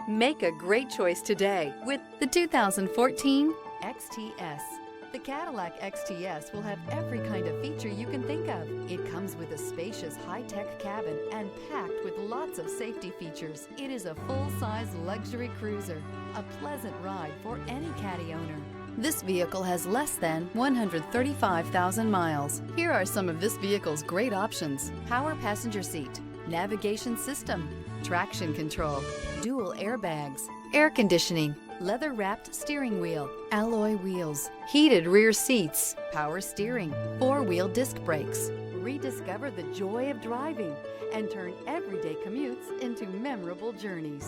Make a great choice today with the 2014 XTS. The Cadillac XTS will have every kind of feature you can think of. It comes with a spacious high-tech cabin and packed with lots of safety features. It is a full-size luxury cruiser, a pleasant ride for any Caddy owner. This vehicle has less than 135,000 miles. Here are some of this vehicle's great options: power passenger seat, navigation system, traction control, dual airbags, air conditioning, leather-wrapped steering wheel, alloy wheels, heated rear seats, power steering, four-wheel disc brakes. Rediscover the joy of driving and turn everyday commutes into memorable journeys.